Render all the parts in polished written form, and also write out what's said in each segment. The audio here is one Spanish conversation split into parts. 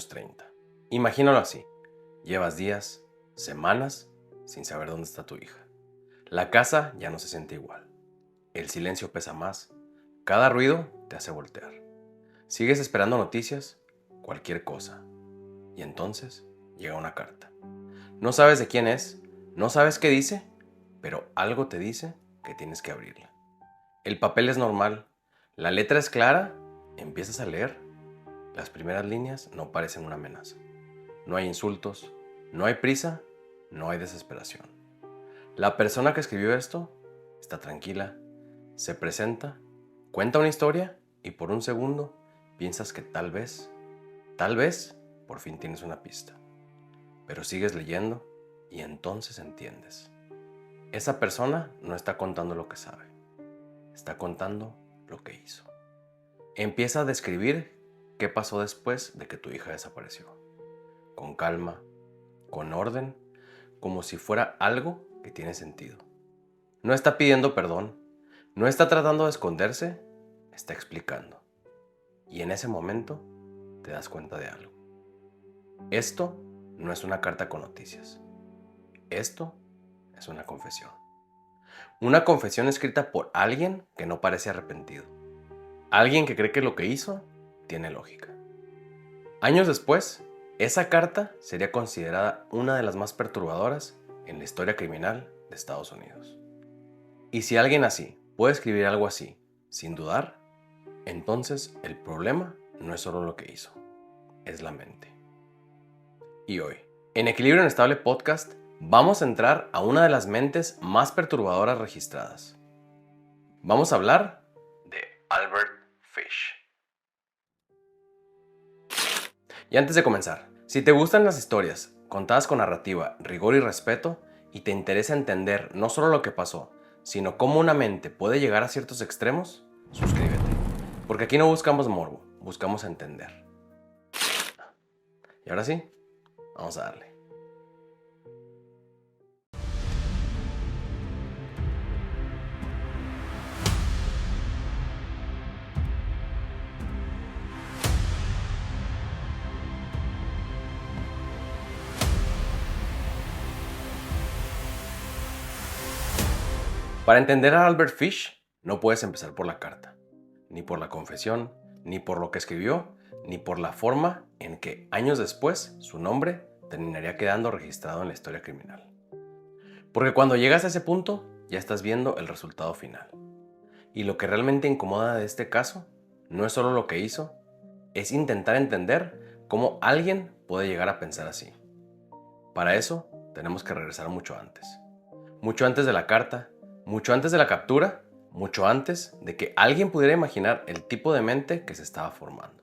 años 30. Imagínalo así. Llevas días, semanas, sin saber dónde está tu hija. La casa ya no se siente igual. El silencio pesa más. Cada ruido te hace voltear. Sigues esperando noticias, cualquier cosa. Y entonces llega una carta. No sabes de quién es, no sabes qué dice, pero algo te dice que tienes que abrirla. El papel es normal, la letra es clara, empiezas a leer. Las primeras líneas no parecen una amenaza. No hay insultos, no hay prisa, no hay desesperación. La persona que escribió esto está tranquila, se presenta, cuenta una historia y por un segundo piensas que tal vez, por fin tienes una pista. Pero sigues leyendo y entonces entiendes. Esa persona no está contando lo que sabe, está contando lo que hizo. Empieza a describir qué pasó después de que tu hija desapareció. Con calma, con orden, como si fuera algo que tiene sentido. No está pidiendo perdón, no está tratando de esconderse, está explicando. Y en ese momento te das cuenta de algo. Esto no es una carta con noticias. Esto es una confesión. Una confesión escrita por alguien que no parece arrepentido. Alguien que cree que lo que hizo tiene lógica. Años después, esa carta sería considerada una de las más perturbadoras en la historia criminal de Estados Unidos. Y si alguien así puede escribir algo así sin dudar, entonces el problema no es solo lo que hizo, es la mente. Y hoy, en Equilibrio Inestable Podcast, vamos a entrar a una de las mentes más perturbadoras registradas. Vamos a hablar de Albert Fish. Y antes de comenzar, si te gustan las historias contadas con narrativa, rigor y respeto, y te interesa entender no solo lo que pasó, sino cómo una mente puede llegar a ciertos extremos, suscríbete. Porque aquí no buscamos morbo, buscamos entender. Y ahora sí, vamos a darle. Para entender a Albert Fish, no puedes empezar por la carta, ni por la confesión, ni por lo que escribió, ni por la forma en que años después su nombre terminaría quedando registrado en la historia criminal. Porque cuando llegas a ese punto, ya estás viendo el resultado final. Y lo que realmente incomoda de este caso no es solo lo que hizo, es intentar entender cómo alguien puede llegar a pensar así. Para eso, tenemos que regresar mucho antes. Mucho antes de la carta, mucho antes de la captura, mucho antes de que alguien pudiera imaginar el tipo de mente que se estaba formando.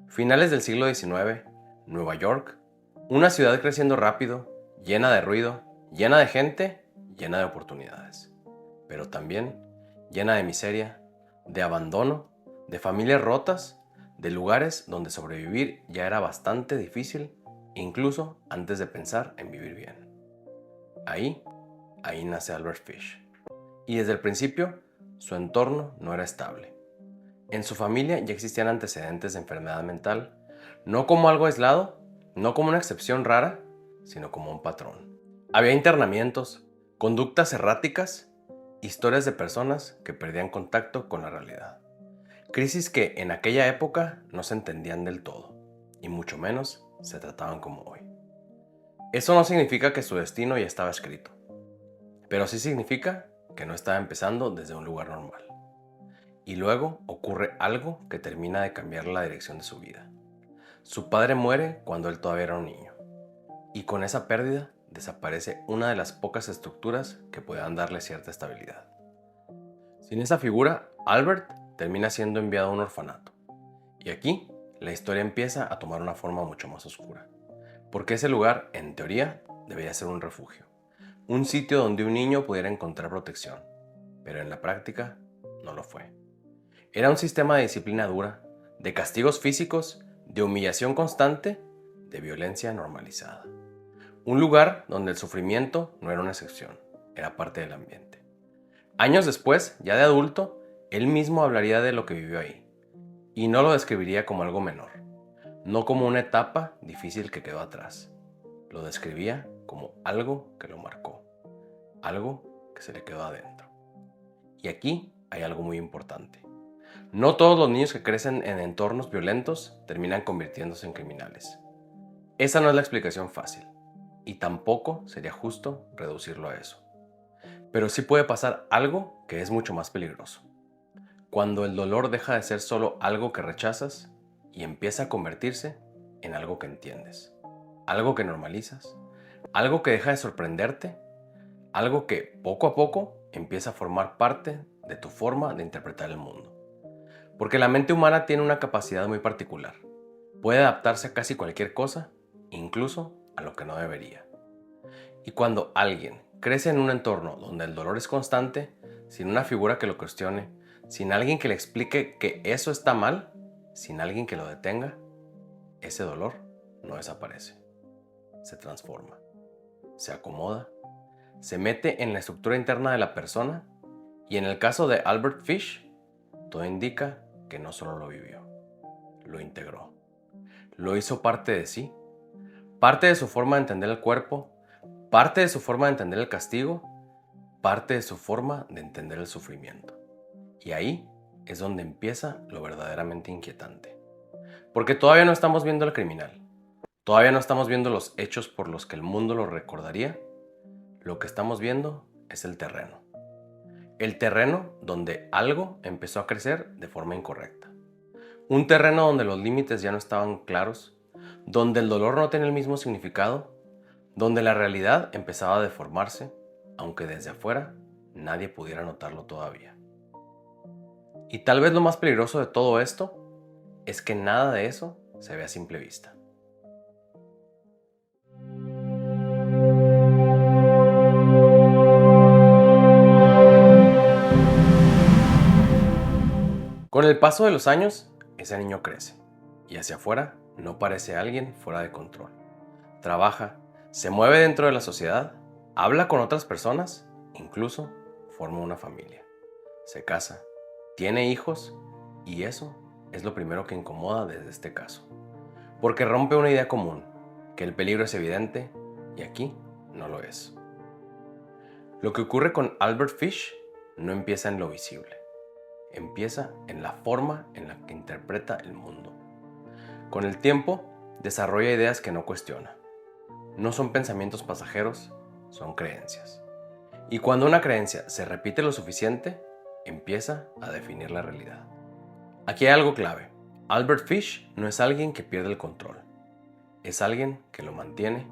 Finales del siglo XIX, Nueva York, una ciudad creciendo rápido, llena de ruido, llena de gente, llena de oportunidades, pero también llena de miseria, de abandono, de familias rotas, de lugares donde sobrevivir ya era bastante difícil, incluso antes de pensar en vivir bien. Ahí nace Albert Fish. Y desde el principio, su entorno no era estable. En su familia ya existían antecedentes de enfermedad mental, no como algo aislado, no como una excepción rara, sino como un patrón. Había internamientos, conductas erráticas, historias de personas que perdían contacto con la realidad. Crisis que en aquella época no se entendían del todo, y mucho menos se trataban como hoy. Eso no significa que su destino ya estaba escrito, pero sí significa que no estaba empezando desde un lugar normal. Y luego ocurre algo que termina de cambiar la dirección de su vida. Su padre muere cuando él todavía era un niño, y con esa pérdida desaparece una de las pocas estructuras que puedan darle cierta estabilidad. Sin esa figura, Albert termina siendo enviado a un orfanato. Y aquí, la historia empieza a tomar una forma mucho más oscura. Porque ese lugar, en teoría, debería ser un refugio. Un sitio donde un niño pudiera encontrar protección. Pero en la práctica, no lo fue. Era un sistema de disciplina dura, de castigos físicos, de humillación constante, de violencia normalizada. Un lugar donde el sufrimiento no era una excepción, era parte del ambiente. Años después, ya de adulto, él mismo hablaría de lo que vivió ahí, y no lo describiría como algo menor. no como una etapa difícil que quedó atrás. Lo describía como algo que lo marcó, algo que se le quedó adentro. Y aquí hay algo muy importante. No todos los niños que crecen en entornos violentos terminan convirtiéndose en criminales. Esa no es la explicación fácil, y tampoco sería justo reducirlo a eso. Pero sí puede pasar algo que es mucho más peligroso. Cuando el dolor deja de ser solo algo que rechazas y empieza a convertirse en algo que entiendes, algo que normalizas, algo que deja de sorprenderte, algo que poco a poco empieza a formar parte de tu forma de interpretar el mundo. Porque la mente humana tiene una capacidad muy particular. Puede adaptarse a casi cualquier cosa, incluso a lo que no debería. Y cuando alguien crece en un entorno donde el dolor es constante, sin una figura que lo cuestione, sin alguien que le explique que eso está mal, sin alguien que lo detenga, ese dolor no desaparece. Se transforma, se acomoda, se mete en la estructura interna de la persona y en el caso de Albert Fish, todo indica que no solo lo vivió, lo integró. Lo hizo parte de sí, parte de su forma de entender el cuerpo, parte de su forma de entender el castigo, parte de su forma de entender el sufrimiento. Y ahí es donde empieza lo verdaderamente inquietante. Porque todavía no estamos viendo al criminal, todavía no estamos viendo los hechos por los que el mundo lo recordaría. Lo que estamos viendo es el terreno. El terreno donde algo empezó a crecer de forma incorrecta. Un terreno donde los límites ya no estaban claros, donde el dolor no tenía el mismo significado, donde la realidad empezaba a deformarse, aunque desde afuera nadie pudiera notarlo todavía. Y tal vez lo más peligroso de todo esto es que nada de eso se ve a simple vista. Con el paso de los años, ese niño crece y hacia afuera no parece alguien fuera de control. Trabaja, se mueve dentro de la sociedad, habla con otras personas, incluso forma una familia. Se casa, tiene hijos y eso es lo primero que incomoda desde este caso. Porque rompe una idea común, que el peligro es evidente y aquí no lo es. Lo que ocurre con Albert Fish no empieza en lo visible. Empieza en la forma en la que interpreta el mundo. Con el tiempo, desarrolla ideas que no cuestiona. No son pensamientos pasajeros, son creencias. Y cuando una creencia se repite lo suficiente, empieza a definir la realidad. Aquí hay algo clave. Albert Fish no es alguien que pierde el control. Es alguien que lo mantiene.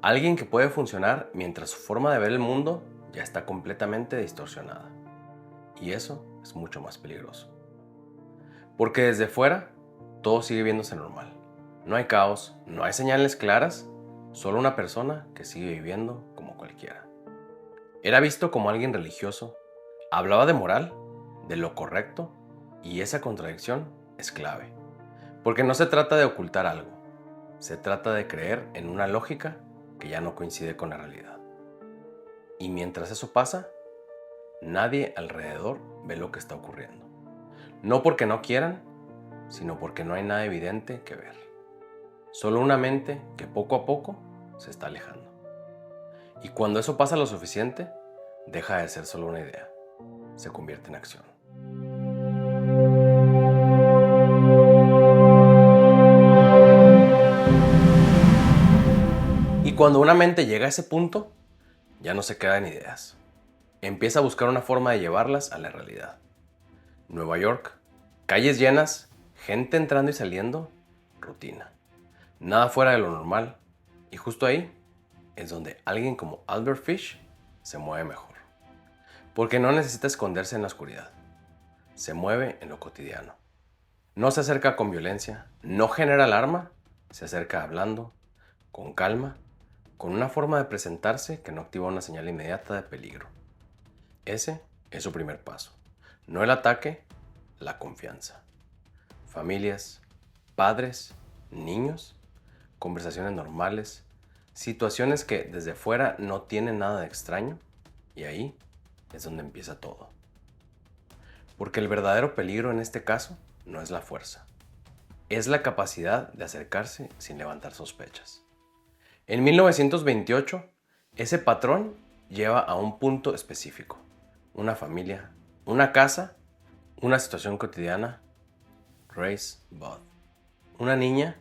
Alguien que puede funcionar mientras su forma de ver el mundo ya está completamente distorsionada. Y eso es mucho más peligroso. Porque desde fuera, todo sigue viéndose normal. No hay caos, no hay señales claras, solo una persona que sigue viviendo como cualquiera. Era visto como alguien religioso, hablaba de moral, de lo correcto, y esa contradicción es clave. Porque no se trata de ocultar algo, se trata de creer en una lógica que ya no coincide con la realidad. Y mientras eso pasa, nadie alrededor ve lo que está ocurriendo. No porque no quieran, sino porque no hay nada evidente que ver. Solo una mente que poco a poco se está alejando. Y cuando eso pasa lo suficiente, deja de ser solo una idea. Se convierte en acción. Y cuando una mente llega a ese punto, ya no se queda en ideas. Empieza a buscar una forma de llevarlas a la realidad. Nueva York, calles llenas, gente entrando y saliendo, rutina. Nada fuera de lo normal. Y justo ahí es donde alguien como Albert Fish se mueve mejor. Porque no necesita esconderse en la oscuridad. Se mueve en lo cotidiano. No se acerca con violencia, no genera alarma, se acerca hablando, con calma, con una forma de presentarse que no activa una señal inmediata de peligro. Ese es su primer paso. No el ataque, la confianza. Familias, padres, niños, conversaciones normales, situaciones que desde fuera no tienen nada de extraño, y ahí es donde empieza todo. Porque el verdadero peligro en este caso no es la fuerza, es la capacidad de acercarse sin levantar sospechas. En 1928, ese patrón lleva a un punto específico: una familia, una casa, una situación cotidiana. Grace Budd. Una niña,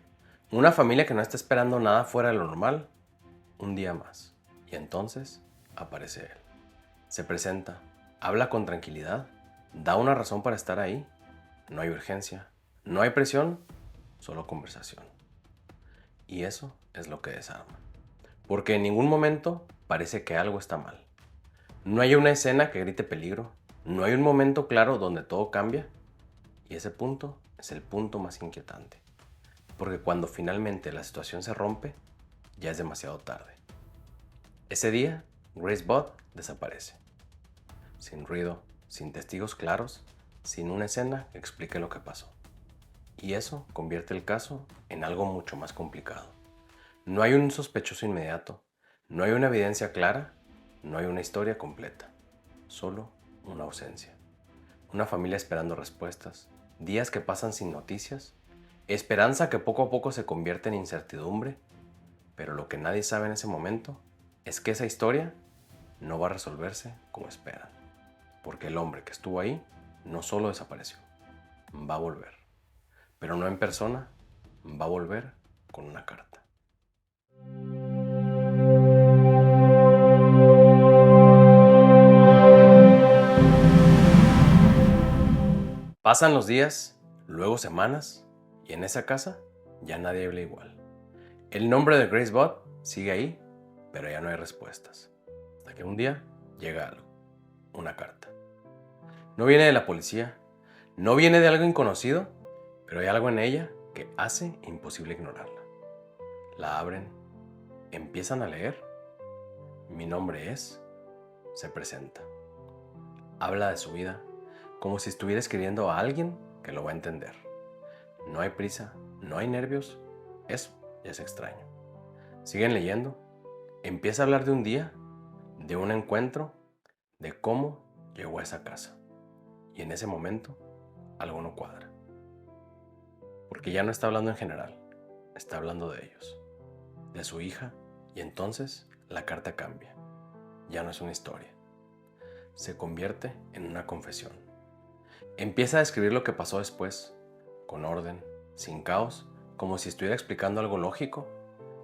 una familia que no está esperando nada fuera de lo normal, un día más. Y entonces aparece él. Se presenta, habla con tranquilidad, da una razón para estar ahí. No hay urgencia, no hay presión, solo conversación. Y eso es lo que desarma. Porque en ningún momento parece que algo está mal. No hay una escena que grite peligro, no hay un momento claro donde todo cambia. Y ese punto es el punto más inquietante. Porque cuando finalmente la situación se rompe, ya es demasiado tarde. Ese día, Grace Budd desaparece. Sin ruido, sin testigos claros, sin una escena que explique lo que pasó. Y eso convierte el caso en algo mucho más complicado. No hay un sospechoso inmediato, no hay una evidencia clara, no hay una historia completa. Solo una ausencia. Una familia esperando respuestas, días que pasan sin noticias, esperanza que poco a poco se convierte en incertidumbre, pero lo que nadie sabe en ese momento es que esa historia no va a resolverse como esperan, porque el hombre que estuvo ahí no solo desapareció, va a volver, pero no en persona, va a volver con una carta. Pasan los días, luego semanas, y en esa casa ya nadie habla igual. El nombre de Grace Budd sigue ahí, pero ya no hay respuestas. Hasta que un día llega algo, una carta. No viene de la policía, no viene de algo inconocido, pero hay algo en ella que hace imposible ignorarla. La abren, empiezan a leer. Mi nombre es, se presenta. Habla de su vida, como si estuviera escribiendo a alguien que lo va a entender. No hay prisa, no hay nervios, eso ya es extraño. Siguen leyendo, empieza a hablar de un día, de un encuentro, de cómo llegó a esa casa. Y en ese momento, algo no cuadra. Porque ya no está hablando en general, está hablando de ellos, de su hija, y entonces la carta cambia. Ya no es una historia. Se convierte en una confesión. Empieza a describir lo que pasó después, con orden, sin caos, como si estuviera explicando algo lógico,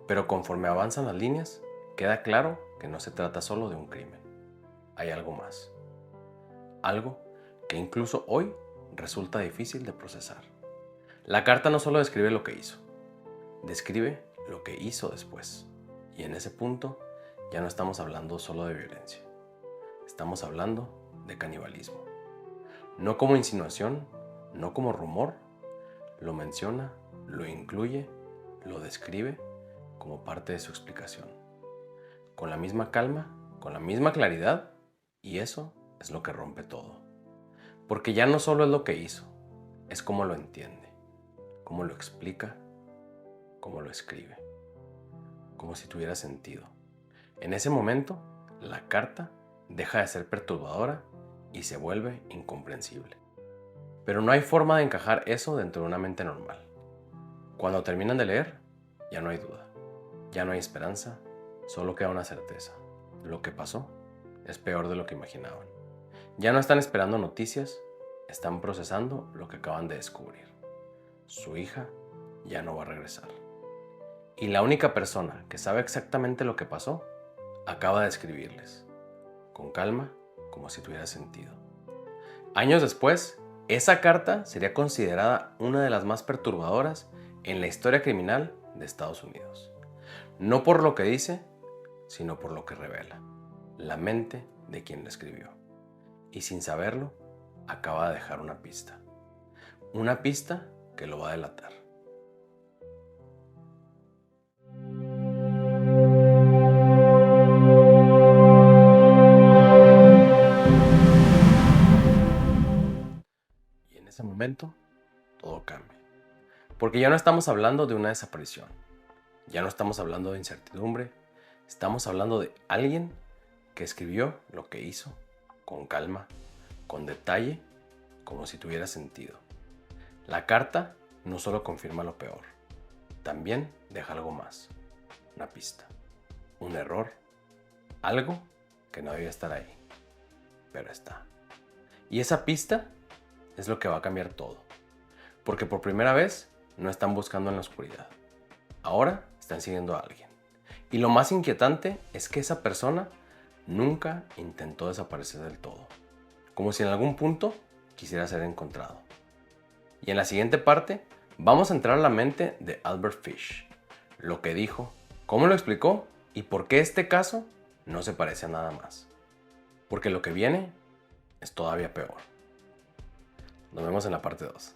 pero conforme avanzan las líneas, queda claro que no se trata solo de un crimen. Hay algo más. Algo que incluso hoy resulta difícil de procesar. La carta no solo describe lo que hizo, describe lo que hizo después. Y en ese punto ya no estamos hablando solo de violencia. Estamos hablando de canibalismo. No como insinuación, no como rumor, lo menciona, lo incluye, lo describe como parte de su explicación. Con la misma calma, con la misma claridad, y eso es lo que rompe todo. Porque ya no solo es lo que hizo, es cómo lo entiende, cómo lo explica, cómo lo escribe, como si tuviera sentido. En ese momento, la carta deja de ser perturbadora y se vuelve incomprensible. Pero no hay forma de encajar eso dentro de una mente normal. Cuando terminan de leer, ya no hay duda, ya no hay esperanza, solo queda una certeza. Lo que pasó es peor de lo que imaginaban. Ya no están esperando noticias, están procesando lo que acaban de descubrir. Su hija ya no va a regresar. Y la única persona que sabe exactamente lo que pasó, acaba de escribirles, con calma, como si tuviera sentido. Años después, esa carta sería considerada una de las más perturbadoras en la historia criminal de Estados Unidos. No por lo que dice, sino por lo que revela, la mente de quien la escribió. Y sin saberlo, acaba de dejar una pista. Una pista que lo va a delatar. Y en ese momento, todo cambia. Porque ya no estamos hablando de una desaparición. Ya no estamos hablando de incertidumbre. Estamos hablando de alguien que escribió lo que hizo, con calma, con detalle, como si tuviera sentido. La carta no solo confirma lo peor, también deja algo más, una pista, un error, algo que no debía estar ahí, pero está. Y esa pista es lo que va a cambiar todo, porque por primera vez no están buscando en la oscuridad, ahora están siguiendo a alguien. Y lo más inquietante es que esa persona nunca intentó desaparecer del todo, como si en algún punto quisiera ser encontrado. Y en la siguiente parte vamos a entrar a la mente de Albert Fish, lo que dijo, cómo lo explicó y por qué este caso no se parece a nada más. Porque lo que viene es todavía peor. Nos vemos en la parte 2.